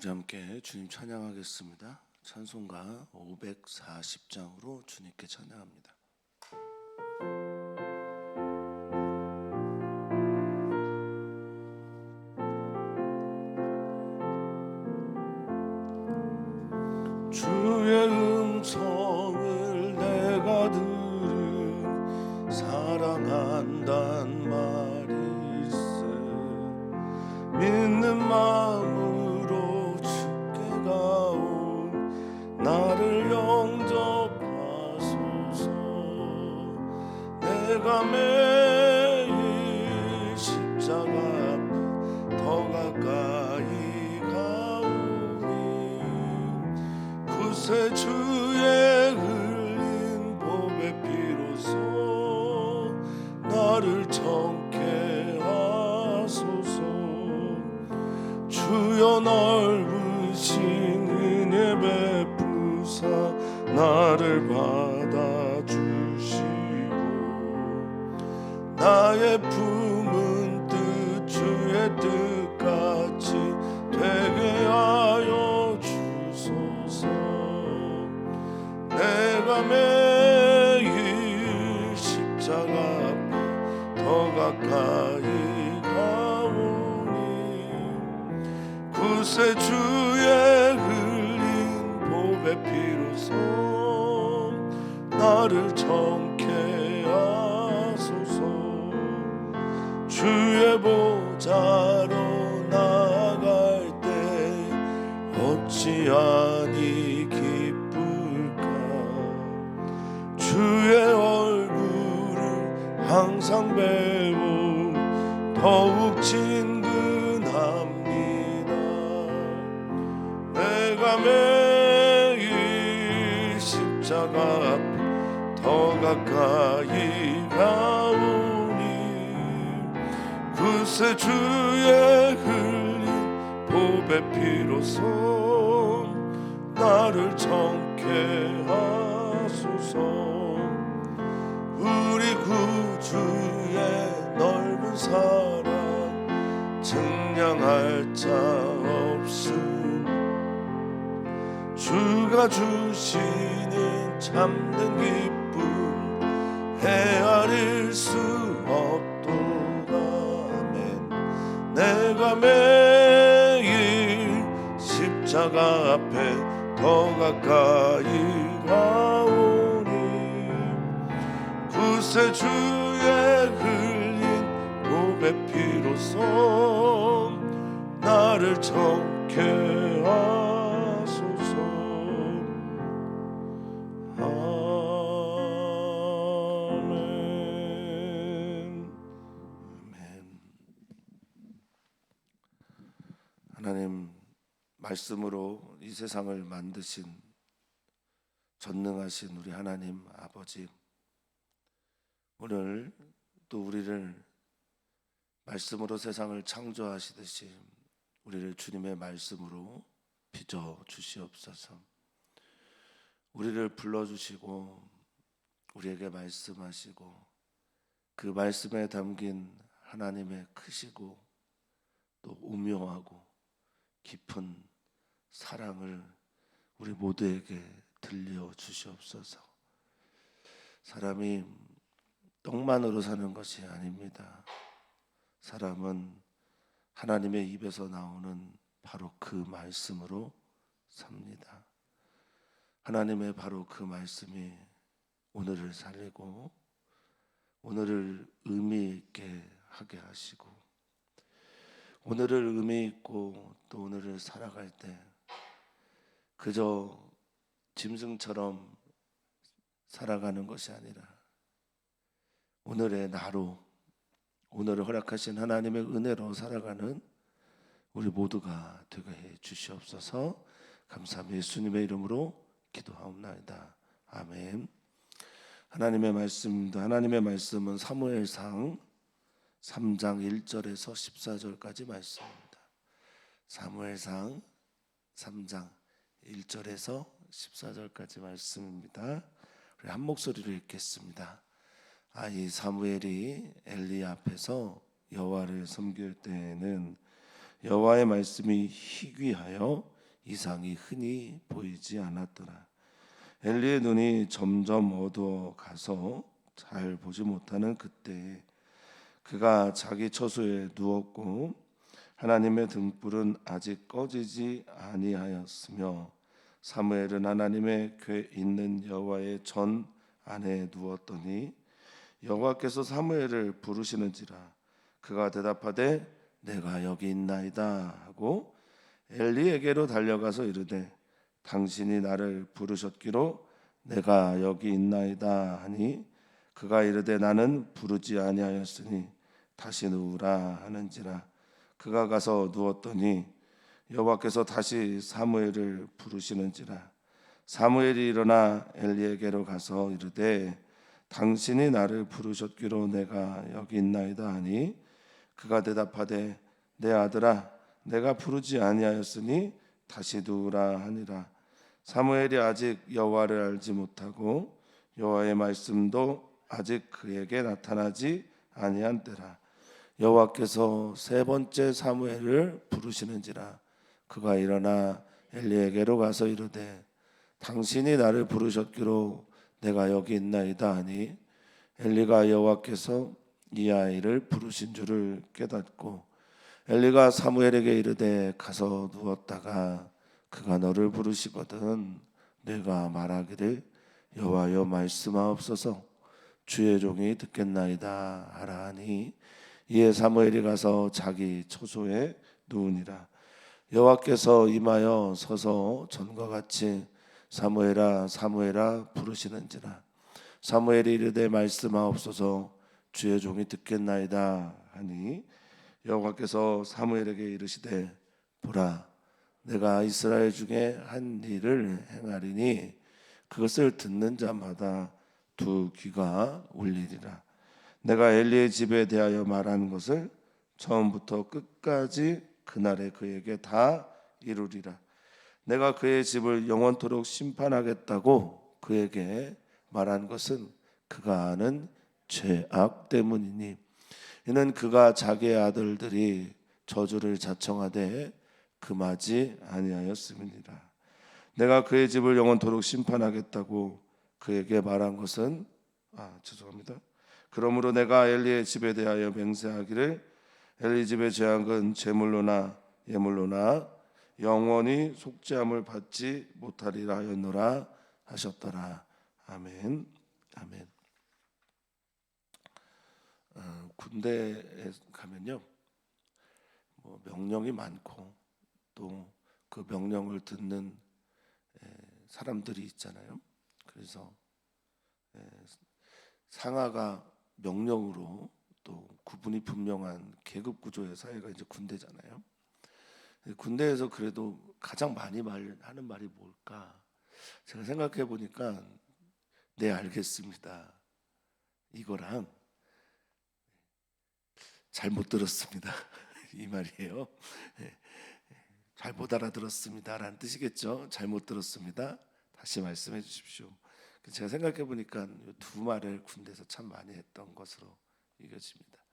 우리 함께 주님 찬양하겠습니다. 찬송가 540장으로 주님께 찬양합니다. 주의 음성을 내가 들은 사랑한단 말일세. 믿는 마음으로 주께 가온 나를 영접하소서. 내가 매일 십자가 앞에 더 가까이 가오니 구세 주의 흘린 보배 피로써 나를 정케 하소서. 주여 넓으신 은혜 베푸사 나를 받아주시고 나의 품은 뜻 주의 뜻같이 되게 하여 주소서. 내가 매일 십자가 앞에 더 가까이 가오니 구세 주의 흘린 보배 피로써 나를 정케 하소서. 주의 보좌로 나아갈 때 어찌하니 기쁠까. 주의 얼굴을 항상 배워 더욱 친근합니다. 내가 매일 십자가 앞에 더 가까이 가오니 구세 주의 흘린 보배 피로써 나를 정케 하소서. 우리 구주의 넓은 사랑 증량할 자 없음. 주가 주시는 참된 기쁨 헤아릴 수 없도다. 아멘. 내가 매일 십자가 앞에 더 가까이 가오니 구세 주의 흘린 보배 피로써 나를 정케 하소서. 아멘. 하나님 말씀으로 이 세상을 만드신 전능하신 우리 하나님 아버지, 오늘 또 우리를 말씀으로 세상을 창조하시듯이 우리를 주님의 말씀으로 빚어 주시옵소서. 우리를 불러주시고 우리에게 말씀하시고 그 말씀에 담긴 하나님의 크시고 또 오묘하고 깊은 사랑을 우리 모두에게 들려주시옵소서. 사람이 떡만으로 사는 것이 아닙니다. 사람은 하나님의 입에서 나오는 바로 그 말씀으로 삽니다. 하나님의 바로 그 말씀이 오늘을 살리고 오늘을 의미 있게 하게 하시고 오늘을 의미 있고 또 오늘을 살아갈 때 그저 짐승처럼 살아가는 것이 아니라 오늘의 나로 오늘을 허락하신 하나님의 은혜로 살아가는 우리 모두가 되게 해 주시옵소서. 감사합니다. 예수님의 이름으로 기도하옵나이다. 아멘. 하나님의 말씀은 사무엘상 3장 1절에서 14절까지 말씀입니다. 사무엘상 3장 1절에서 14절까지 말씀입니다. 우리 한 목소리로 읽겠습니다. 이 사무엘이 엘리 앞에서 여호와를 섬길 때에는 여호와의 말씀이 희귀하여 이상이 흔히 보이지 않았더라. 엘리의 눈이 점점 어두워가서 잘 보지 못하는 그때 그가 자기 처소에 누웠고 하나님의 등불은 아직 꺼지지 아니하였으며 사무엘은 하나님의 궤 있는 여호와의 전 안에 누웠더니 여호와께서 사무엘을 부르시는지라 그가 대답하되 내가 여기 있나이다 하고 엘리에게로 달려가서 이르되 당신이 나를 부르셨기로 내가 여기 있나이다 하니 그가 이르되 나는 부르지 아니하였으니 다시 누우라 하는지라 그가 가서 누웠더니 여호와께서 다시 사무엘을 부르시는지라 사무엘이 일어나 엘리에게로 가서 이르되 당신이 나를 부르셨기로 내가 여기 있나이다 하니 그가 대답하되 내 아들아 내가 부르지 아니하였으니 다시 누우라 하니라 사무엘이 아직 여호와를 알지 못하고 여호와의 말씀도 아직 그에게 나타나지 아니한 때라 여호와께서 세 번째 사무엘을 부르시는지라 그가 일어나 엘리에게로 가서 이르되 당신이 나를 부르셨기로 내가 여기 있나이다 하니 엘리가 여호와께서 이 아이를 부르신 줄을 깨닫고 엘리가 사무엘에게 이르되 가서 누웠다가 그가 너를 부르시거든 내가 말하기를 여호와여 말씀하옵소서 주의 종이 듣겠나이다 하라 하니 이에 사무엘이 가서 자기 처소에 누우니라 여호와께서 임하여 서서 전과 같이 사무엘아 사무엘아 부르시는지라 사무엘이 이르되 말씀하옵소서 주의 종이 듣겠나이다 하니 여호와께서 사무엘에게 이르시되 보라 내가 이스라엘 중에 한 일을 행하리니 그것을 듣는 자마다 두 귀가 울리리라 내가 엘리의 집에 대하여 말한 것을 처음부터 끝까지 그날에 그에게 다 이루리라 내가 그의 집을 영원토록 심판하겠다고 그에게 말한 것은 그가 아는 죄악 때문이니 이는 그가 자기의 아들들이 저주를 자청하되 금하지 아니하였음이니라 내가 그의 집을 영원토록 심판하겠다고 그에게 말한 것은 죄송합니다. 그러므로 내가 엘리의 집에 대하여 맹세하기를 엘리 집의 죄악은 제물로나 예물로나 영원히 속죄함을 받지 못하리라 하였노라 하셨더라. 아멘. 아멘. 군대에 가면요, 명령이 많고 또 그 명령을 듣는 사람들이 있잖아요. 그래서 상하가 명령으로 또 구분이 분명한 계급 구조의 사회가 이제 군대잖아요. 군대에서 그래도 가장 많이 하는 말이 뭘까? 제가 생각해 보니까 네 알겠습니다. 이거랑 잘못 들었습니다. 이 말이에요. 잘못 알아들었습니다라는 뜻이겠죠. 잘못 들었습니다. 다시 말씀해 주십시오. 제가 생각해 보니까 두 말을 군대에서 참 많이 했던 것으로 여겨집니다.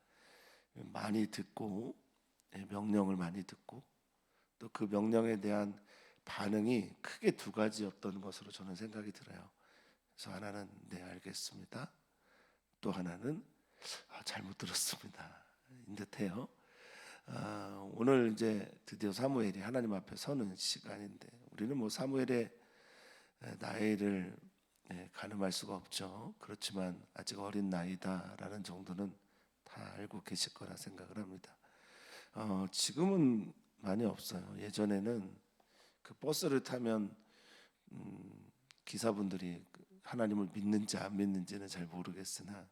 많이 듣고 명령을 많이 듣고 또 그 명령에 대한 반응이 크게 두 가지였던 것으로 저는 생각이 들어요. 그래서 하나는 네 알겠습니다. 또 하나는 잘못 들었습니다. 인 듯해요. 오늘 이제 드디어 사무엘이 하나님 앞에 서는 시간인데 우리는 사무엘의 나이를 가늠할 수가 없죠. 그렇지만 아직 어린 나이다라는 정도는 다 알고 계실 거라 생각을 합니다. 지금은 많이 없어요. 예전에는 그 버스를 타면 기사분들이 하나님을 믿는지 안 믿는지는 잘 모르겠으나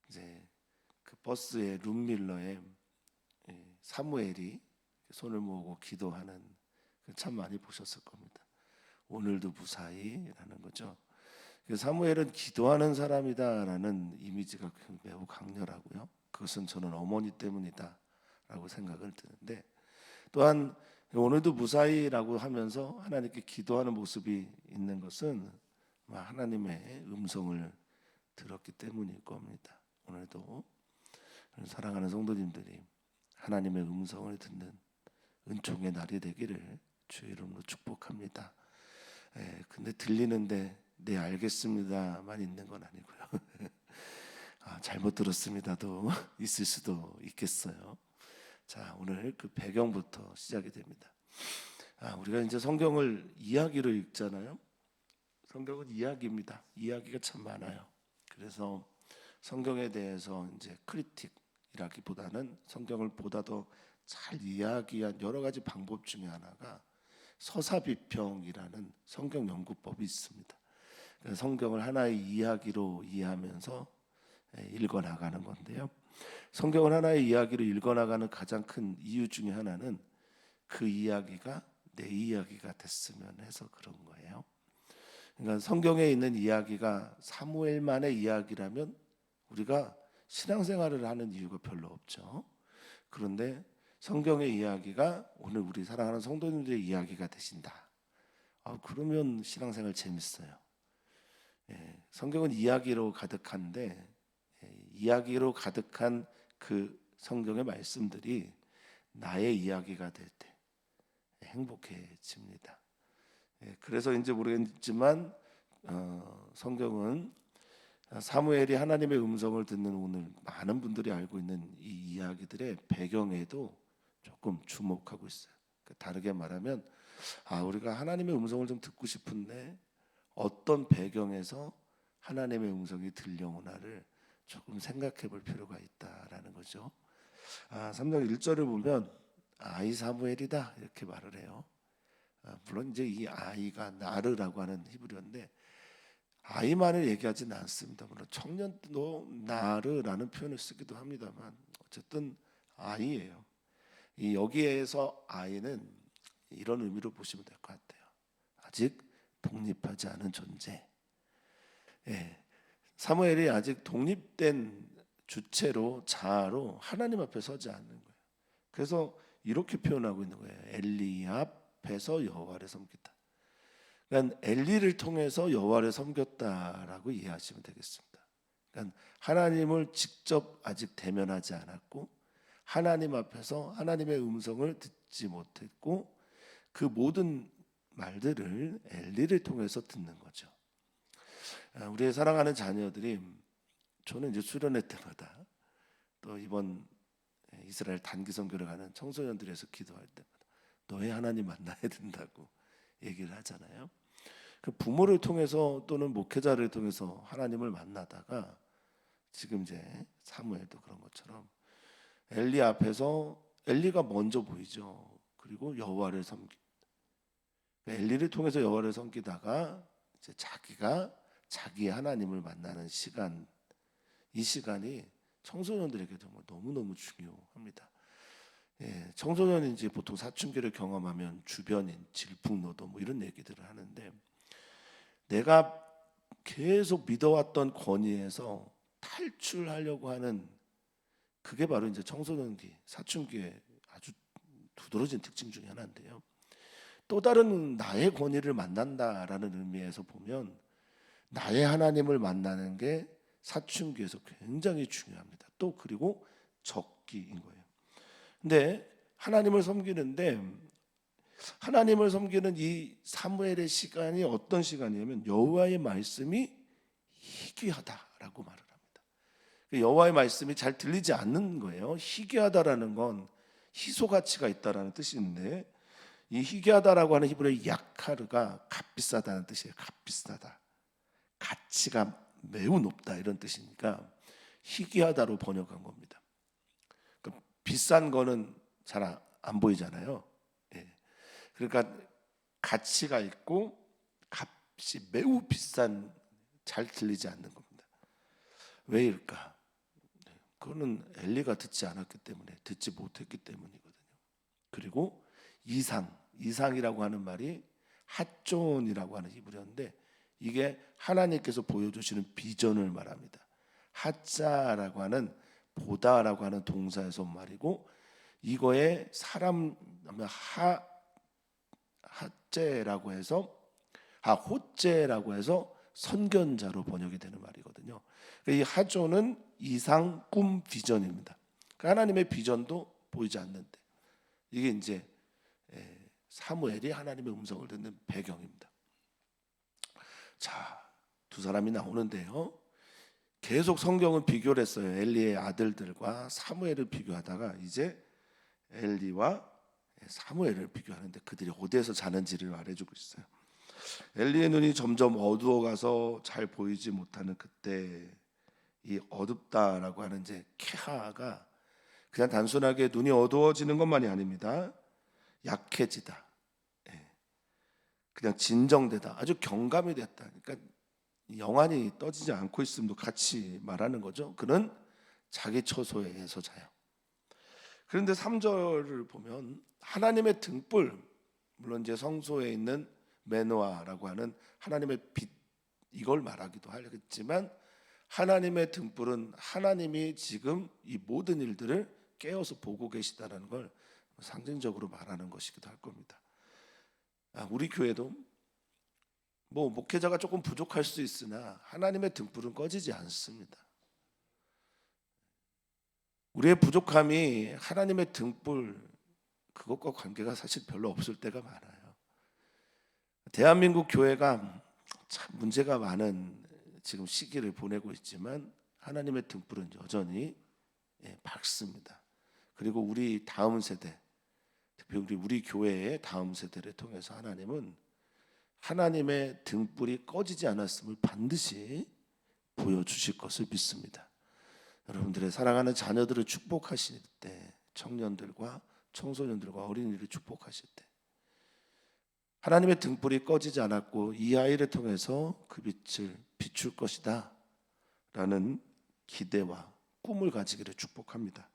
이제 그 버스의 룸밀러에 사무엘이 손을 모으고 기도하는 참 많이 보셨을 겁니다. 오늘도 무사히라는 거죠. 사무엘은 기도하는 사람이다라는 이미지가 매우 강렬하고요. 그것은 저는 어머니 때문이다라고 생각을 드는데 또한 오늘도 무사히라고 하면서 하나님께 기도하는 모습이 있는 것은 하나님의 음성을 들었기 때문일 겁니다. 오늘도 사랑하는 성도님들이 하나님의 음성을 듣는 은총의 날이 되기를 주의 이름으로 축복합니다. 근데 들리는데 네 알겠습니다만 있는 건 아니고요. 잘못 들었습니다도 있을 수도 있겠어요. 자, 오늘 그 배경부터 시작이 됩니다. 우리가 이제 성경을 이야기로 읽잖아요. 성경은 이야기입니다. 이야기가 참 많아요. 그래서 성경에 대해서 이제 크리틱이라기보다는 성경을 보다 더 잘 이야기한 여러 가지 방법 중에 하나가 서사비평이라는 성경 연구법이 있습니다. 성경을 하나의 이야기로 이해하면서 읽어나가는 건데요. 성경을 하나의 이야기로 읽어나가는 가장 큰 이유 중에 하나는 그 이야기가 내 이야기가 됐으면 해서 그런 거예요. 그러니까 성경에 있는 이야기가 사무엘만의 이야기라면 우리가 신앙생활을 하는 이유가 별로 없죠. 그런데 성경의 이야기가 오늘 우리 사랑하는 성도님들의 이야기가 되신다. 그러면 신앙생활 재밌어요. 성경은 이야기로 가득한데 이야기로 가득한 그 성경의 말씀들이 나의 이야기가 될 때 행복해집니다. 그래서 이제 모르겠지만 성경은 사무엘이 하나님의 음성을 듣는 오늘 많은 분들이 알고 있는 이 이야기들의 배경에도 조금 주목하고 있어요. 다르게 말하면 우리가 하나님의 음성을 좀 듣고 싶은데 어떤 배경에서 하나님의 음성이 들려오나를 조금 생각해 볼 필요가 있다라는 거죠. 3장 1절을 보면 아이 사무엘이다 이렇게 말을 해요. 물론 이제 이 아이가 나르라고 하는 히브리어인데 아이만을 얘기하지는 않습니다. 물론 청년도 나르라는 표현을 쓰기도 합니다만 어쨌든 아이예요. 이 여기에서 아이는 이런 의미로 보시면 될 것 같아요. 아직 독립하지 않은 존재. 사무엘이 아직 독립된 주체로 자아로 하나님 앞에 서지 않는 거예요. 그래서 이렇게 표현하고 있는 거예요. 엘리 앞에서 여호와를 섬기다. 그러니까 엘리를 통해서 여호와를 섬겼다라고 이해하시면 되겠습니다. 그러니까 하나님을 직접 아직 대면하지 않았고 하나님 앞에서 하나님의 음성을 듣지 못했고 그 모든 말들을 엘리를 통해서 듣는 거죠. 우리의 사랑하는 자녀들이 저는 이제 수련회 때마다 또 이번 이스라엘 단기 선교를 가는 청소년들에서 기도할 때마다 너의 하나님 만나야 된다고 얘기를 하잖아요. 그 부모를 통해서 또는 목회자를 통해서 하나님을 만나다가 지금 이제 사무엘도 그런 것처럼 엘리 앞에서 엘리가 먼저 보이죠. 그리고 여호와를 엘리를 통해서 여호와를 섬기다가 이제 자기가 자기의 하나님을 만나는 시간, 이 시간이 청소년들에게 정말 너무너무 중요합니다. 청소년이 이제 보통 사춘기를 경험하면 주변인 질풍노도 뭐 이런 얘기들을 하는데 내가 계속 믿어왔던 권위에서 탈출하려고 하는 그게 바로 이제 청소년기, 사춘기의 아주 두드러진 특징 중에 하나인데요. 또 다른 나의 권위를 만난다라는 의미에서 보면 나의 하나님을 만나는 게 사춘기에서 굉장히 중요합니다. 또 그리고 적기인 거예요. 근데 하나님을 섬기는 이 사무엘의 시간이 어떤 시간이냐면 여호와의 말씀이 희귀하다라고 말을 합니다. 여호와의 말씀이 잘 들리지 않는 거예요. 희귀하다라는 건 희소 가치가 있다라는 뜻인데 이 희귀하다라고 하는 히브리어의 야카르가 값비싸다는 뜻이에요. 값비싸다. 가치가 매우 높다 이런 뜻이니까 희귀하다로 번역한 겁니다. 그러니까 비싼 거는 잘 안 보이잖아요. 그러니까 가치가 있고 값이 매우 비싼 잘 들리지 않는 겁니다. 왜일까? 그거는 엘리가 듣지 않았기 때문에 듣지 못했기 때문이거든요. 그리고 이상이라고 하는 말이 핫존이라고 하는 히브리어인데 이게 하나님께서 보여주시는 비전을 말합니다. 핫자라고 하는 보다라고 하는 동사에서 온 말이고 이거에 사람 핫제라고 해서 호제라고 해서 선견자로 번역이 되는 말이거든요. 이 하존은 이상, 꿈, 비전입니다. 하나님의 비전도 보이지 않는데 이게 이제 사무엘이 하나님의 음성을 듣는 배경입니다. 자, 두 사람이 나오는데요. 계속 성경은 비교를 했어요. 엘리의 아들들과 사무엘을 비교하다가 이제 엘리와 사무엘을 비교하는데 그들이 어디에서 자는지를 말해주고 있어요. 엘리의 눈이 점점 어두워가서 잘 보이지 못하는 그때, 이 어둡다라고 하는 이제 케하가 그냥 단순하게 눈이 어두워지는 것만이 아닙니다. 약해지다, 그냥 진정되다, 아주 경감이 됐다. 그러니까 영안이 떠지지 않고 있음도 같이 말하는 거죠. 그는 자기 처소에서 자요. 그런데 3절을 보면 하나님의 등불, 물론 이제 성소에 있는 메노아라고 하는 하나님의 빛, 이걸 말하기도 하겠지만 하나님의 등불은 하나님이 지금 이 모든 일들을 깨어서 보고 계시다는 걸 상징적으로 말하는 것이기도 할 겁니다. 우리 교회도 뭐 목회자가 조금 부족할 수 있으나 하나님의 등불은 꺼지지 않습니다. 우리의 부족함이 하나님의 등불 그것과 관계가 사실 별로 없을 때가 많아요. 대한민국 교회가 참 문제가 많은 지금 시기를 보내고 있지만 하나님의 등불은 여전히 밝습니다. 그리고 우리 다음 세대, 특히 우리 교회의 다음 세대를 통해서 하나님은 하나님의 등불이 꺼지지 않았음을 반드시 보여주실 것을 믿습니다. 여러분들의 사랑하는 자녀들을 축복하실 때, 청년들과 청소년들과 어린이를 축복하실 때 하나님의 등불이 꺼지지 않았고 이 아이를 통해서 그 빛을 비출 것이다 라는 기대와 꿈을 가지기를 축복합니다.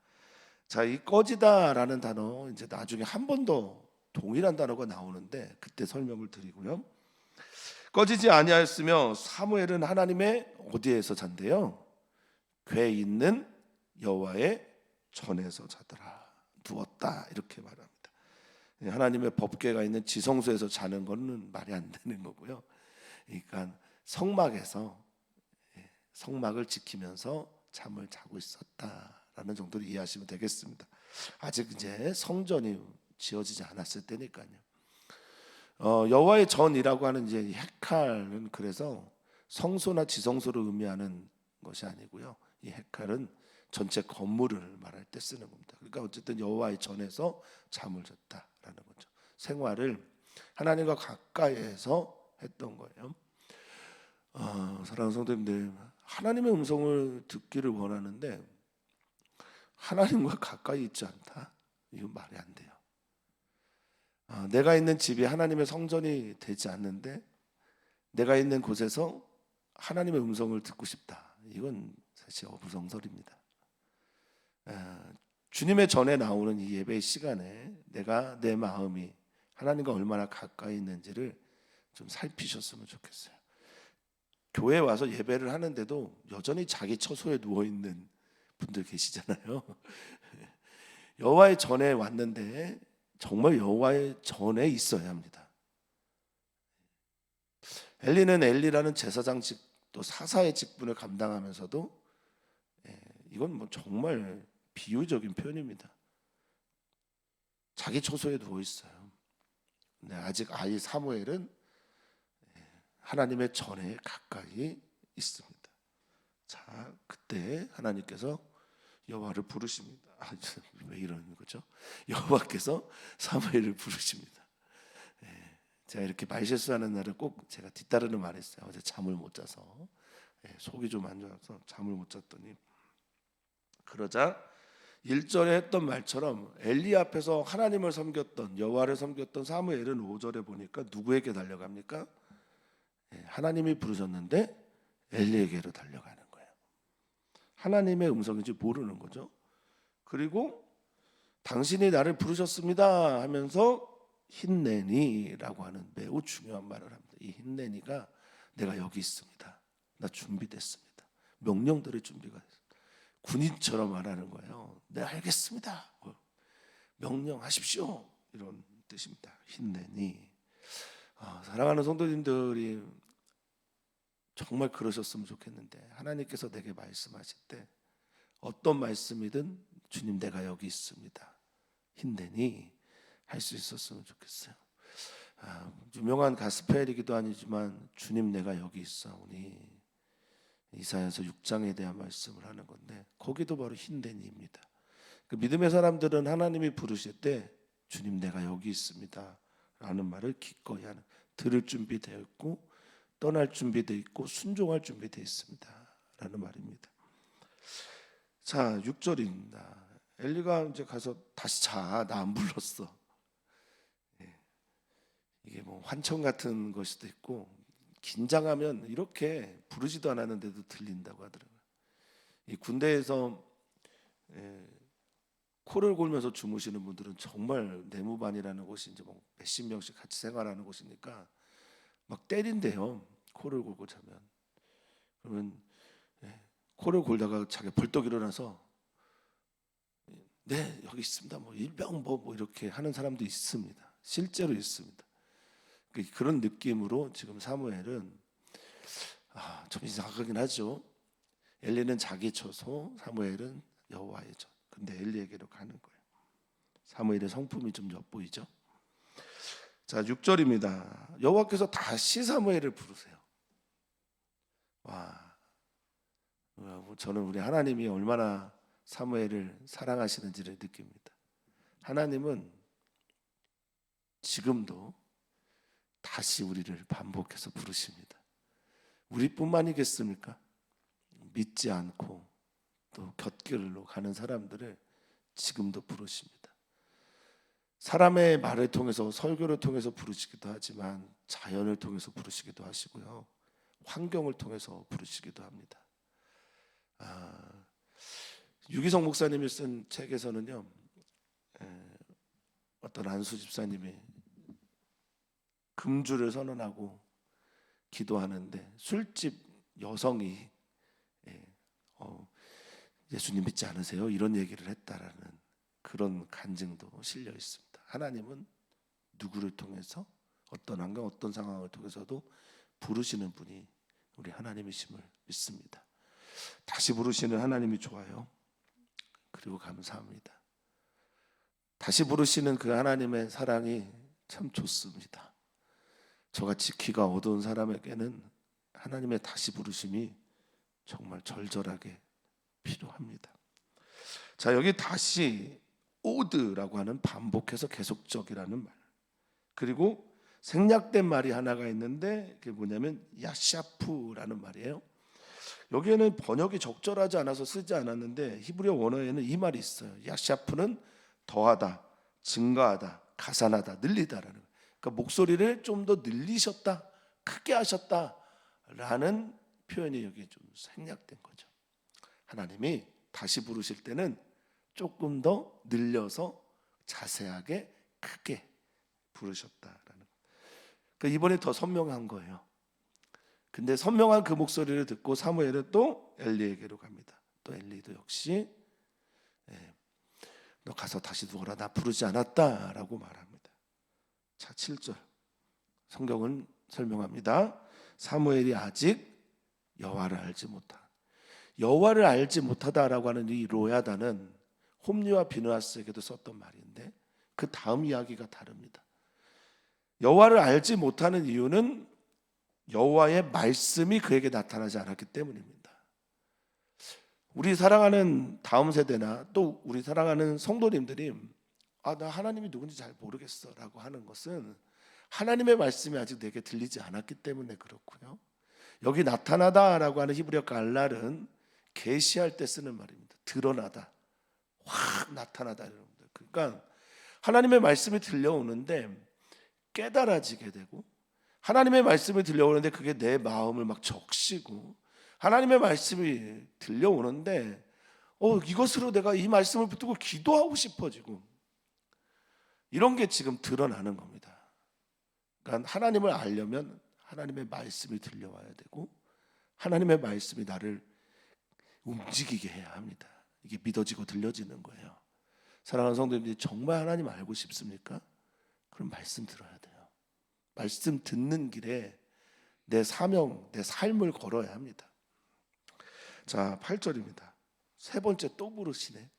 자, 이 꺼지다라는 단어 이제 나중에 한 번 더 동일한 단어가 나오는데 그때 설명을 드리고요. 꺼지지 아니하였으며 사무엘은 하나님의 어디에서 잔대요? 궤 있는 여호와의 전에서 자더라, 누웠다, 이렇게 말합니다. 하나님의 법궤가 있는 지성소에서 자는 거는 말이 안 되는 거고요. 그러니까 성막에서, 성막을 지키면서 잠을 자고 있었다라는 정도로 이해하시면 되겠습니다. 아직 이제 성전이 지어지지 않았을 때니까요. 여호와의 전이라고 하는 이제 헤칼은 그래서 성소나 지성소를 의미하는 것이 아니고요. 이 헤칼은 전체 건물을 말할 때 쓰는 겁니다. 그러니까 어쨌든 여호와의 전에서 잠을 잤다라는 거죠. 생활을 하나님과 가까이에서 했던 거예요. 사랑하는 성도님들, 하나님의 음성을 듣기를 원하는데 하나님과 가까이 있지 않다? 이건 말이 안 돼요. 내가 있는 집이 하나님의 성전이 되지 않는데 내가 있는 곳에서 하나님의 음성을 듣고 싶다. 이건 사실 어부성설입니다. 주님의 전에 나오는 이 예배의 시간에 내가 내 마음이 하나님과 얼마나 가까이 있는지를 좀 살피셨으면 좋겠어요. 교회에 와서 예배를 하는데도 여전히 자기 처소에 누워있는 분들 계시잖아요. 여호와의 전에 왔는데 정말 여호와의 전에 있어야 합니다. 엘리는 엘리라는 제사장직 또 사사의 직분을 감당하면서도 이건 뭐 정말 비유적인 표현입니다. 자기 처소에 누워 있어요. 근데 아직 아이 사무엘은 하나님의 전에 가까이 있습니다. 자, 그때 하나님께서 여호와를 부르십니다. 왜 이러는 거죠? 여호와께서 사무엘을 부르십니다. 제가 이렇게 말실수하는 날은 꼭 제가 뒤따르는 말했어요. 어제 잠을 못 자서 속이 좀 안 좋아서 잠을 못 잤더니, 그러자 1절에 했던 말처럼 엘리 앞에서 하나님을 섬겼던, 여호와를 섬겼던 사무엘은 5절에 보니까 누구에게 달려갑니까? 하나님이 부르셨는데 엘리에게로 달려가는 거예요. 하나님의 음성인지 모르는 거죠. 그리고 당신이 나를 부르셨습니다 하면서 힌내니라고 하는 매우 중요한 말을 합니다. 이 힌내니가 내가 여기 있습니다, 나 준비됐습니다, 명령들의 준비가 됐습니다. 군인처럼 말하는 거예요. 네, 알겠습니다, 명령하십시오, 이런 뜻입니다. 힌내니. 사랑하는 성도님들이 정말 그러셨으면 좋겠는데, 하나님께서 내게 말씀하실 때 어떤 말씀이든 주님 내가 여기 있습니다, 힌내니 할 수 있었으면 좋겠어요. 유명한 가스펠이기도 아니지만 주님 내가 여기 있사오니 이사야서 6장에 대한 말씀을 하는 건데 거기도 바로 힌덴이입니다. 그 믿음의 사람들은 하나님이 부르실 때 주님 내가 여기 있습니다 라는 말을 기꺼이 하는, 들을 준비되어 있고 떠날 준비되어 있고 순종할 준비되어 있습니다 라는 말입니다. 자 6절입니다. 엘리가 이제 가서 다시 자, 나 안 불렀어. 이게 뭐 환청 같은 걸 수도 있고 긴장하면 이렇게 부르지도 않았는데도 들린다고 하더라고요. 이 군대에서 코를 골면서 주무시는 분들은 정말 내무반이라는 곳이 이제 뭐 몇십 명씩 같이 생활하는 곳이니까 막 때린대요. 코를 골고 자면. 그러면 코를 골다가 자기 벌떡 일어나서 네 여기 있습니다. 뭐 일병 뭐 이렇게 하는 사람도 있습니다. 실제로 있습니다. 그런 느낌으로 지금 사무엘은 좀 이상하긴 하죠. 엘리는 자기 처소, 사무엘은 여호와의 전. 근데 엘리에게로 가는 거예요. 사무엘의 성품이 좀 엿보이죠. 자 6절입니다. 여호와께서 다시 사무엘을 부르세요. 와, 저는 우리 하나님이 얼마나 사무엘을 사랑하시는지를 느낍니다. 하나님은 지금도 다시 우리를 반복해서 부르십니다. 우리뿐만이겠습니까? 믿지 않고 또 곁길로 가는 사람들을 지금도 부르십니다. 사람의 말을 통해서 설교를 통해서 부르시기도 하지만 자연을 통해서 부르시기도 하시고요. 환경을 통해서 부르시기도 합니다. 유기성 목사님이 쓴 책에서는요. 어떤 안수 집사님이 금주를 선언하고 기도하는데 술집 여성이 예수님 믿지 않으세요? 이런 얘기를 했다라는 그런 간증도 실려 있습니다. 하나님은 누구를 통해서 어떤 환경 어떤 상황을 통해서도 부르시는 분이 우리 하나님이심을 믿습니다. 다시 부르시는 하나님이 좋아요. 그리고 감사합니다. 다시 부르시는 그 하나님의 사랑이 참 좋습니다. 저같이 귀가 어두운 사람에게는 하나님의 다시 부르심이 정말 절절하게 필요합니다. 자 여기 다시 오드라고 하는 반복해서 계속적이라는 말, 그리고 생략된 말이 하나가 있는데 그게 뭐냐면 야샤프라는 말이에요. 여기에는 번역이 적절하지 않아서 쓰지 않았는데 히브리어 원어에는 이 말이 있어요. 야샤프는 더하다, 증가하다, 가산하다, 늘리다라는 거예요. 그러니까 목소리를 좀 더 늘리셨다, 크게 하셨다라는 표현이 여기 좀 생략된 거죠. 하나님이 다시 부르실 때는 조금 더 늘려서 자세하게 크게 부르셨다라는 거예요. 그러니까 이번에 더 선명한 거예요. 근데 선명한 그 목소리를 듣고 사무엘은 또 엘리에게로 갑니다. 또 엘리도 역시 너 가서 다시 누워라, 나 부르지 않았다라고 말합니다. 자 7절 성경은 설명합니다. 사무엘이 아직 여호와를 알지 못한, 여호와를 알지 못하다라고 하는 이 로야다는 홈리와 비느하스에게도 썼던 말인데 그 다음 이야기가 다릅니다. 여호와를 알지 못하는 이유는 여호와의 말씀이 그에게 나타나지 않았기 때문입니다. 우리 사랑하는 다음 세대나 또 우리 사랑하는 성도님들이 나 하나님이 누군지 잘 모르겠어 라고 하는 것은 하나님의 말씀이 아직 내게 들리지 않았기 때문에 그렇고요. 여기 나타나다라고 하는 히브리어 갈랄은 계시할 때 쓰는 말입니다. 드러나다, 확 나타나다. 여러분들. 그러니까 하나님의 말씀이 들려오는데 깨달아지게 되고, 하나님의 말씀이 들려오는데 그게 내 마음을 막 적시고, 하나님의 말씀이 들려오는데 이것으로 내가 이 말씀을 붙들고 기도하고 싶어지고, 이런 게 지금 드러나는 겁니다. 그러니까 하나님을 알려면 하나님의 말씀이 들려와야 되고 하나님의 말씀이 나를 움직이게 해야 합니다. 이게 믿어지고 들려지는 거예요. 사랑하는 성도님들이 정말 하나님 알고 싶습니까? 그럼 말씀 들어야 돼요. 말씀 듣는 길에 내 사명, 내 삶을 걸어야 합니다. 자 8절입니다. 세 번째 또 부르시네.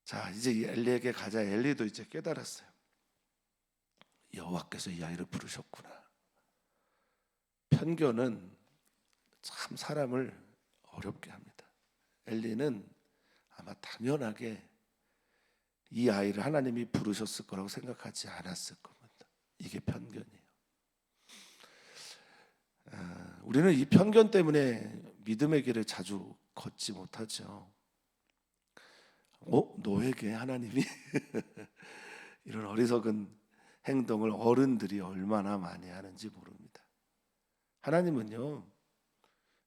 자 이제 엘리에게 가자. 엘리도 이제 깨달았어요. 여호와께서 이 아이를 부르셨구나. 편견은 참 사람을 어렵게 합니다. 엘리는 아마 당연하게 이 아이를 하나님이 부르셨을 거라고 생각하지 않았을 겁니다. 이게 편견이에요. 우리는 이 편견 때문에 믿음의 길을 자주 걷지 못하죠. 너에게 하나님이 이런 어리석은 행동을 어른들이 얼마나 많이 하는지 모릅니다. 하나님은요,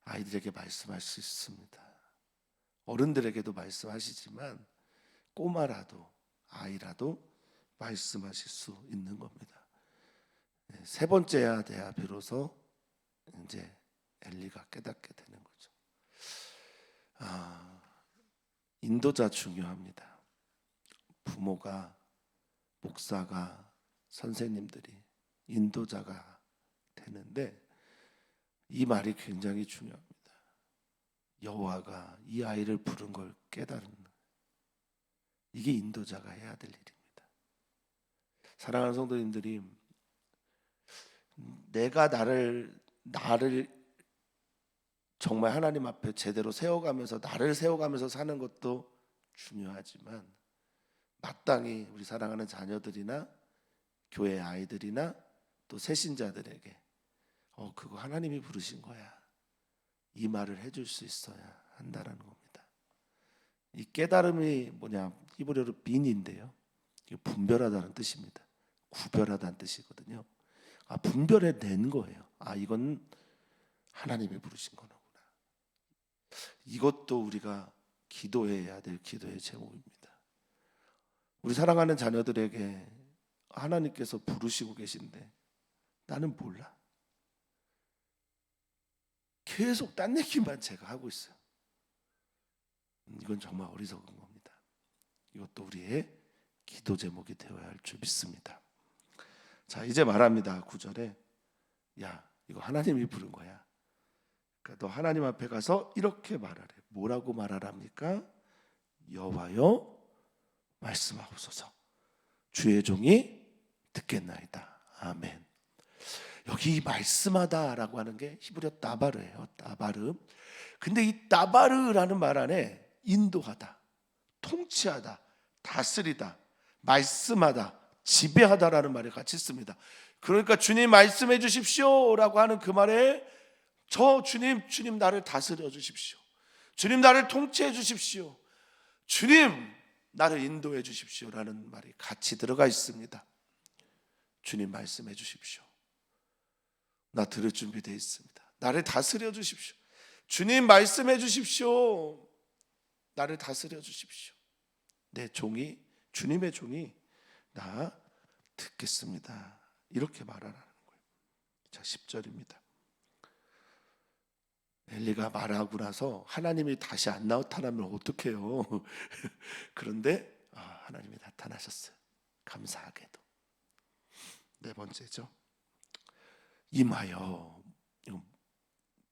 아이들에게 말씀할 수 있습니다. 어른들에게도 말씀하시지만 꼬마라도 아이라도 말씀하실 수 있는 겁니다. 세 번째야 돼야 비로소 이제 엘리가 깨닫게 되는 거죠. 인도자 중요합니다. 부모가, 목사가, 선생님들이 인도자가 되는데 이 말이 굉장히 중요합니다. 여호와가 이 아이를 부른 걸 깨달은, 이게 인도자가 해야 될 일입니다. 사랑하는 성도님들이, 내가 나를 정말 하나님 앞에 제대로 세워가면서, 나를 세워가면서 사는 것도 중요하지만 마땅히 우리 사랑하는 자녀들이나 교회 아이들이나 또 새신자들에게 그거 하나님이 부르신 거야, 이 말을 해줄 수 있어야 한다라는 겁니다. 이 깨달음이 뭐냐, 히브리어로 빈인데요, 이게 분별하다는 뜻입니다. 구별하다는 뜻이거든요. 분별해낸 거예요. 이건 하나님이 부르신 거구나. 이것도 우리가 기도해야 될 기도의 제목입니다. 우리 사랑하는 자녀들에게 하나님께서 부르시고 계신데 나는 몰라. 계속 딴 얘기만 제가 하고 있어요. 이건 정말 어리석은 겁니다. 이것도 우리의 기도 제목이 되어야 할 줄 믿습니다. 자, 이제 말합니다. 9절에 야, 이거 하나님이 부른 거야. 그러니까 너 하나님 앞에 가서 이렇게 말하래. 뭐라고 말하랍니까? 여호와여 말씀하옵소서. 주의 종이 듣겠나이다. 아멘. 여기 말씀하다라고 하는 게 히브리어 따바르예요. 따바르. 근데 이 따바르라는 말 안에 인도하다, 통치하다, 다스리다, 말씀하다, 지배하다라는 말이 같이 씁니다. 그러니까 주님 말씀해 주십시오라고 하는 그 말에 주님 나를 다스려 주십시오. 주님 나를 통치해 주십시오. 주님 나를 인도해 주십시오라는 말이 같이 들어가 있습니다. 주님 말씀해 주십시오. 나 들을 준비되어 있습니다. 나를 다스려 주십시오. 주님 말씀해 주십시오. 나를 다스려 주십시오. 내 종이, 주님의 종이 나 듣겠습니다. 이렇게 말하라는 거예요. 자, 10절입니다. 엘리가 말하고 나서 하나님이 다시 안 나타나면 어떡해요? 그런데 하나님이 나타나셨어요. 감사하게도. 네 번째죠. 임하여,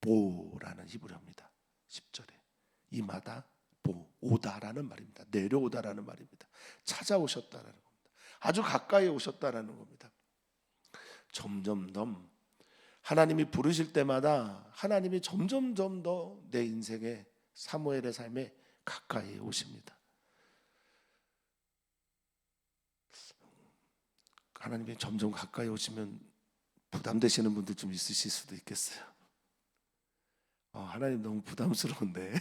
보라는 히브리어입니다. 10절에 임하다, 오다라는 말입니다. 내려오다라는 말입니다. 찾아오셨다라는 겁니다. 아주 가까이 오셨다라는 겁니다. 점점 더 하나님이 부르실 때마다 하나님이 점점 더 내 인생에, 사무엘의 삶에 가까이 오십니다. 하나님이 점점 가까이 오시면 부담되시는 분들 좀 있으실 수도 있겠어요. 하나님 너무 부담스러운데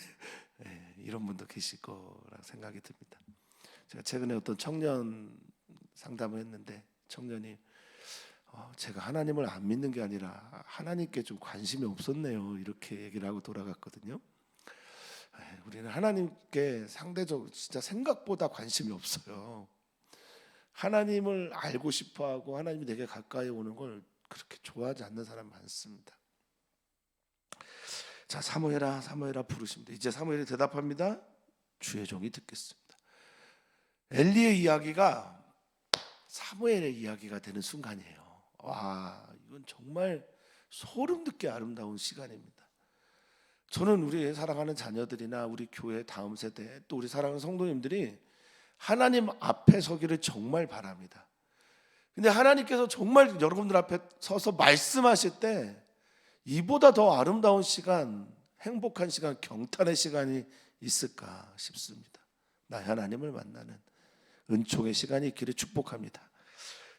이런 분도 계실 거라 생각이 듭니다. 제가 최근에 어떤 청년 상담을 했는데 청년이 제가 하나님을 안 믿는 게 아니라 하나님께 좀 관심이 없었네요, 이렇게 얘기를 하고 돌아갔거든요. 우리는 하나님께 상대적으로 진짜 생각보다 관심이 없어요. 하나님을 알고 싶어하고 하나님이 내게 가까이 오는 걸 그렇게 좋아하지 않는 사람 많습니다. 자, 사무엘아 부르십니다. 이제 사무엘이 대답합니다. 주의 종이 듣겠습니다. 엘리의 이야기가 사무엘의 이야기가 되는 순간이에요. 와, 이건 정말 소름 돋게 아름다운 시간입니다. 저는 우리 사랑하는 자녀들이나 우리 교회 다음 세대, 또 우리 사랑하는 성도님들이 하나님 앞에 서기를 정말 바랍니다. 근데 하나님께서 정말 여러분들 앞에 서서 말씀하실 때 이보다 더 아름다운 시간, 행복한 시간, 경탄의 시간이 있을까 싶습니다. 나의 하나님을 만나는 은총의 시간이 있기를 축복합니다.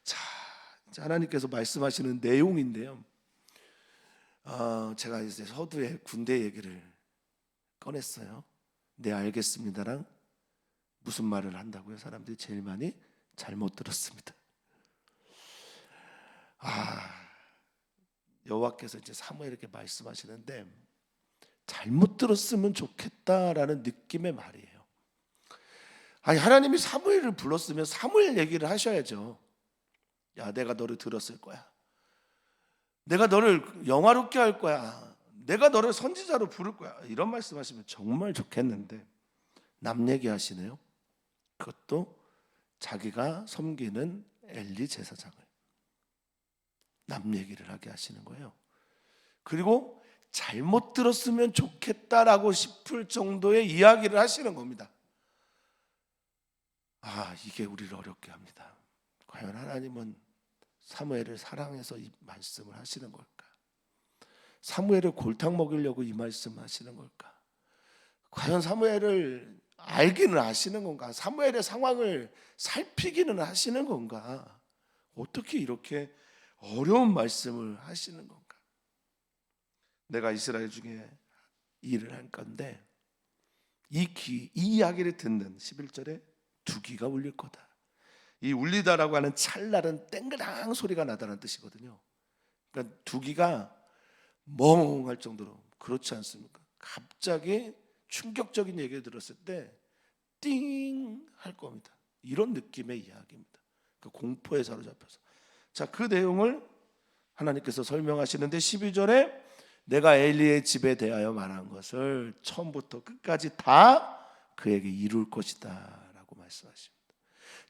자, 하나님께서 말씀하시는 내용인데요. 제가 이제 서두에 군대 얘기를 꺼냈어요. 네, 알겠습니다랑 무슨 말을 한다고요? 사람들이 제일 많이 잘못 들었습니다. 여호와께서 이제 사무엘에게 말씀하시는데 잘못 들었으면 좋겠다라는 느낌의 말이에요. 아니, 하나님이 사무엘을 불렀으면 사무엘 얘기를 하셔야죠. 야, 내가 너를 들었을 거야. 내가 너를 영화롭게 할 거야. 내가 너를 선지자로 부를 거야. 이런 말씀하시면 정말 좋겠는데 남 얘기하시네요. 그것도 자기가 섬기는 엘리 제사장을 남 얘기를 하게 하시는 거예요. 그리고 잘못 들었으면 좋겠다라고 싶을 정도의 이야기를 하시는 겁니다. 이게 우리를 어렵게 합니다. 과연 하나님은 사무엘을 사랑해서 이 말씀을 하시는 걸까? 사무엘을 골탕 먹이려고 이 말씀 하시는 걸까? 과연 사무엘을 알기는 아시는 건가? 사무엘의 상황을 살피기는 하시는 건가? 어떻게 이렇게 어려운 말씀을 하시는 건가? 내가 이스라엘 중에 일을 할 건데 이 이야기를 듣는 11절에 두 귀가 울릴 거다. 이 울리다라고 하는 찰나는 땡그랑 소리가 나다는 뜻이거든요. 그러니까 두 귀가 멍할 정도로, 그렇지 않습니까? 갑자기 충격적인 얘기를 들었을 때 띵 할 겁니다. 이런 느낌의 이야기입니다. 그 공포에 사로잡혀서. 자, 그 내용을 하나님께서 설명하시는데 12절에 내가 엘리의 집에 대하여 말한 것을 처음부터 끝까지 다 그에게 이룰 것이다 라고 말씀하십니다.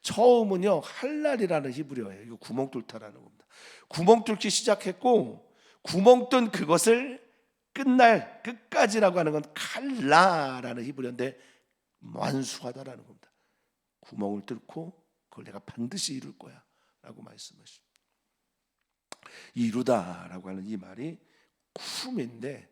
처음은요, 할랄이라는 히브리어예요. 이거 구멍 뚫다라는 겁니다. 구멍 뚫기 시작했고 구멍 뚫은 그것을 끝날 끝까지라고 하는 건 칼라라는 히브리어인데 완수하다라는 겁니다. 구멍을 뚫고 그걸 내가 반드시 이룰 거야 라고 말씀하십니다. 이루다라고 하는 이 말이 쿰인데,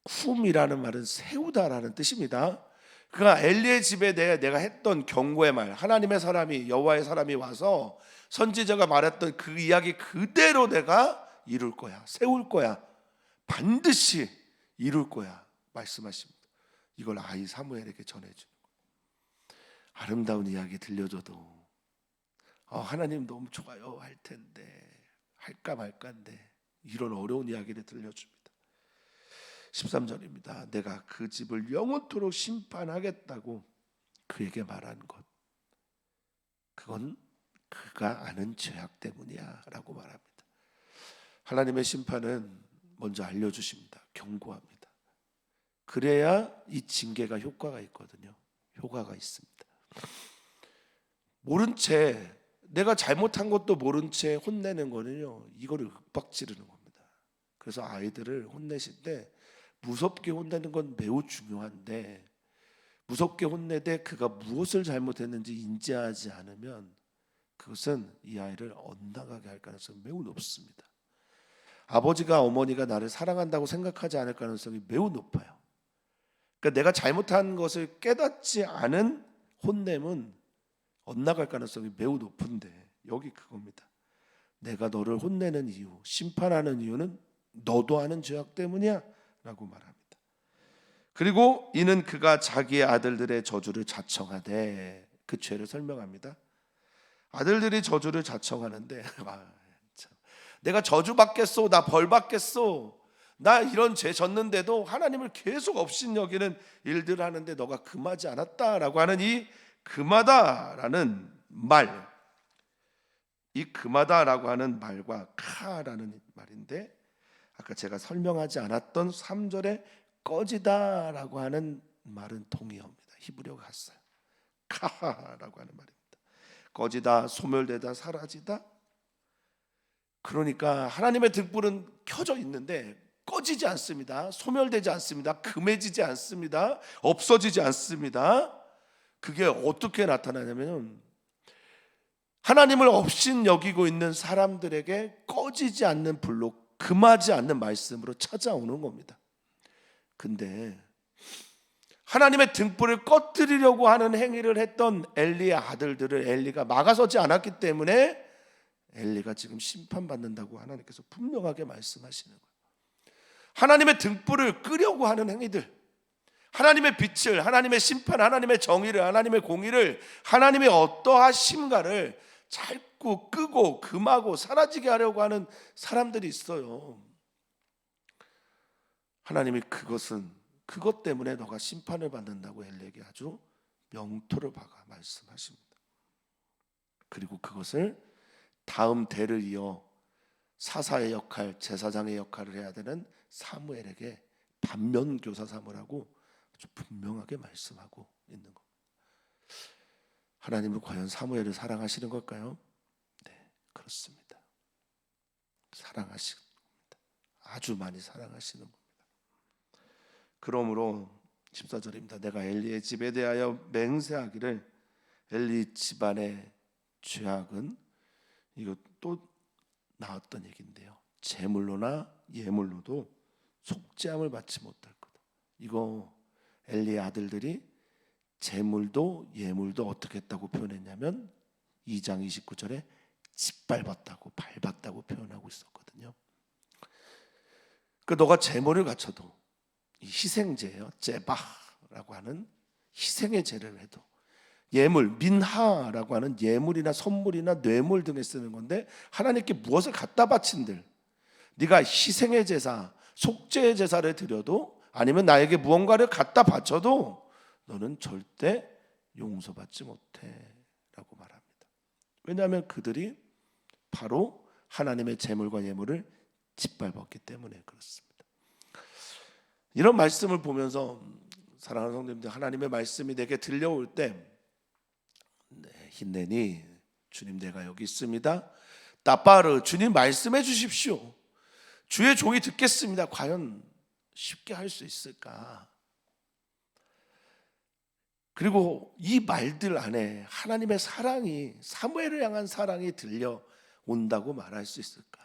쿰이라는 말은 세우다라는 뜻입니다. 그가 엘리의 집에 대해 내가 했던 경고의 말, 하나님의 사람이, 여호와의 사람이 와서 선지자가 말했던 그 이야기 그대로 내가 이룰 거야, 세울 거야, 반드시 이룰 거야 말씀하십니다. 이걸 아이 사무엘에게 전해주는 거예요. 아름다운 이야기 들려줘도 하나님 너무 좋아요 할 텐데, 할까 말까인데 이런 어려운 이야기를 들려줍니다. 13절입니다. 내가 그 집을 영원토록 심판하겠다고 그에게 말한 것, 그건 그가 아는 죄악 때문이야 라고 말합니다. 하나님의 심판은 먼저 알려주십니다. 경고합니다. 그래야 이 징계가 효과가 있거든요. 효과가 있습니다. 모른 채, 내가 잘못한 것도 모른 채 혼내는 거는요, 이거를 윽박지르는 겁니다. 그래서 아이들을 혼내실 때 무섭게 혼내는 건 매우 중요한데, 무섭게 혼내되 그가 무엇을 잘못했는지 인지하지 않으면 그것은 이 아이를 엇나가게 할 가능성이 매우 높습니다. 아버지가, 어머니가 나를 사랑한다고 생각하지 않을 가능성이 매우 높아요. 그러니까 내가 잘못한 것을 깨닫지 않은 혼냄은 엇나갈 가능성이 매우 높은데, 여기 그겁니다. 내가 너를 혼내는 이유, 심판하는 이유는 너도 아는 죄악 때문이야 라고 말합니다. 그리고 이는 그가 자기의 아들들의 저주를 자청하되, 그 죄를 설명합니다. 아들들이 저주를 자청하는데 내가 저주 받겠소, 나 벌 받겠소, 나 이런 죄 졌는데도 하나님을 계속 업신여기는 일들을 하는데 너가 금하지 않았다라고 하는 이 금하다라는 말, 이 금하다라고 하는 말과 카라는 말인데, 아까 제가 설명하지 않았던 3절에 꺼지다라고 하는 말은 동의어입니다. 히브리어가 같아요. 카라고 하는 말입니다. 꺼지다, 소멸되다, 사라지다. 그러니까 하나님의 등불은 켜져 있는데 꺼지지 않습니다. 소멸되지 않습니다. 금해지지 않습니다. 없어지지 않습니다. 그게 어떻게 나타나냐면, 하나님을 업신여기고 있는 사람들에게 꺼지지 않는 불로 금하지 않는 말씀으로 찾아오는 겁니다. 근데 하나님의 등불을 꺼뜨리려고 하는 행위를 했던 엘리의 아들들을 엘리가 막아서지 않았기 때문에 엘리가 지금 심판받는다고 하나님께서 분명하게 말씀하시는 거예요. 하나님의 등불을 끄려고 하는 행위들, 하나님의 빛을, 하나님의 심판, 하나님의 정의를, 하나님의 공의를, 하나님의 어떠하심가를 자꾸 끄고 금하고 사라지게 하려고 하는 사람들이 있어요. 하나님이 그것 때문에 너가 심판을 받는다고 엘리에게 아주 명토를 박아 말씀하십니다. 그리고 그것을 다음 대를 이어 사사의 역할, 제사장의 역할을 해야 되는 사무엘에게 반면교사 삼으라고 아주 분명하게 말씀하고 있는 겁니다. 하나님은 과연 사무엘을 사랑하시는 걸까요? 네, 그렇습니다. 사랑하시는 겁니다. 아주 많이 사랑하시는 겁니다. 그러므로 14절입니다. 내가 엘리의 집에 대하여 맹세하기를 엘리 집안의 죄악은, 이거 또 나왔던 얘기인데요, 제물로나 예물로도 속죄함을 받지 못할 거다. 이거 엘리의 아들들이 제물도 예물도 어떻게 했다고 표현했냐면 2장 29절에 짓밟았다고, 밟았다고 표현하고 있었거든요. 그 너가 제물을 갖춰도, 이 희생제예요, 제바라고 하는 희생의 제를 해도, 예물, 민하라고 하는 예물이나 선물이나 뇌물 등에 쓰는 건데 하나님께 무엇을 갖다 바친들, 네가 희생의 제사, 속죄의 제사를 드려도 아니면 나에게 무언가를 갖다 바쳐도 너는 절대 용서받지 못해 라고 말합니다. 왜냐하면 그들이 바로 하나님의 제물과 예물을 짓밟았기 때문에 그렇습니다. 이런 말씀을 보면서 사랑하는 성도님들, 하나님의 말씀이 내게 들려올 때 힘내니 주님 내가 여기 있습니다, 따빠르 주님 말씀해 주십시오, 주의 종이 듣겠습니다, 과연 쉽게 할 수 있을까? 그리고 이 말들 안에 하나님의 사랑이, 사무엘을 향한 사랑이 들려온다고 말할 수 있을까?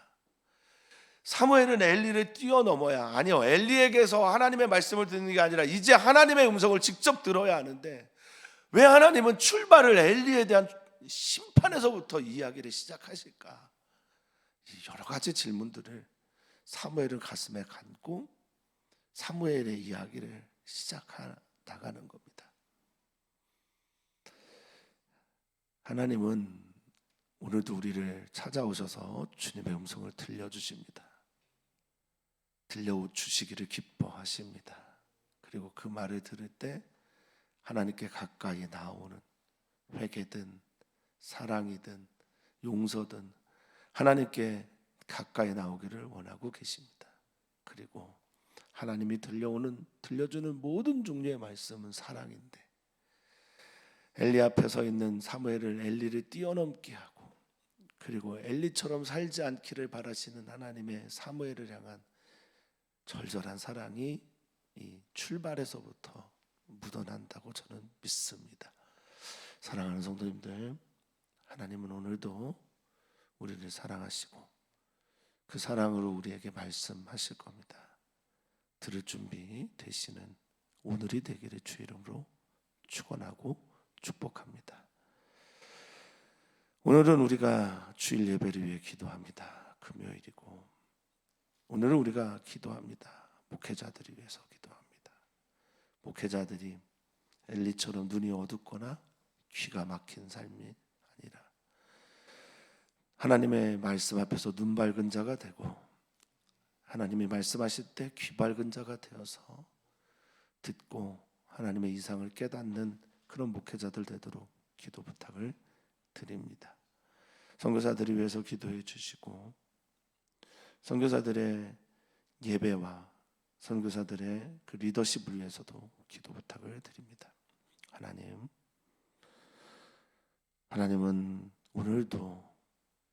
사무엘은 엘리를 뛰어넘어야, 아니요, 엘리에게서 하나님의 말씀을 듣는 게 아니라 이제 하나님의 음성을 직접 들어야 하는데 왜 하나님은 출발을 엘리에 대한 심판에서부터 이야기를 시작하실까? 여러 가지 질문들을 사무엘은 가슴에 감고 사무엘의 이야기를 시작해 나가는 겁니다. 하나님은 오늘도 우리를 찾아오셔서 주님의 음성을 들려주십니다. 들려주시기를 기뻐하십니다. 그리고 그 말을 들을 때 하나님께 가까이 나오는, 회개든 사랑이든 용서든 하나님께 가까이 나오기를 원하고 계십니다. 그리고 하나님이 들려주는 모든 종류의 말씀은 사랑인데 엘리 앞에 서 있는 사무엘을 엘리를 뛰어넘게 하고, 그리고 엘리처럼 살지 않기를 바라시는 하나님의 사무엘을 향한 절절한 사랑이 이 출발에서부터 묻어난다고 저는 믿습니다. 사랑하는 성도님들, 하나님은 오늘도 우리를 사랑하시고 그 사랑으로 우리에게 말씀하실 겁니다. 들을 준비 되시는 오늘이 되기를 주 이름으로 축원하고 축복합니다. 오늘은 우리가 주일 예배를 위해 기도합니다. 금요일이고 오늘은 우리가 기도합니다. 목회자들을 위해서 기도합니다. 목회자들이 엘리처럼 눈이 어둡거나 귀가 막힌 삶이 아니라 하나님의 말씀 앞에서 눈 밝은 자가 되고 하나님이 말씀하실 때 귀 밝은 자가 되어서 듣고 하나님의 이상을 깨닫는 그런 목회자들 되도록 기도 부탁을 드립니다. 선교사들을 위해서 기도해 주시고 선교사들의 예배와 선교사들의 그 리더십을 위해서도 기도 부탁을 드립니다. 하나님은 오늘도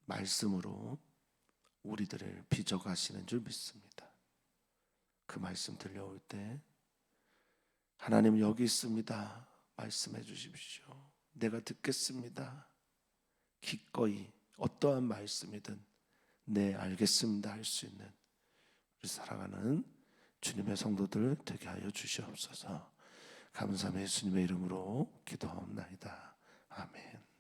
말씀으로 우리들을 빚어가시는 줄 믿습니다. 그 말씀 들려올 때 하나님 여기 있습니다, 말씀해 주십시오, 내가 듣겠습니다, 기꺼이 어떠한 말씀이든 네 알겠습니다 할 수 있는 우리 살아가는 주님의 성도들 되게 하여 주시옵소서. 감사함의 예수님의 이름으로 기도하옵나이다. 아멘.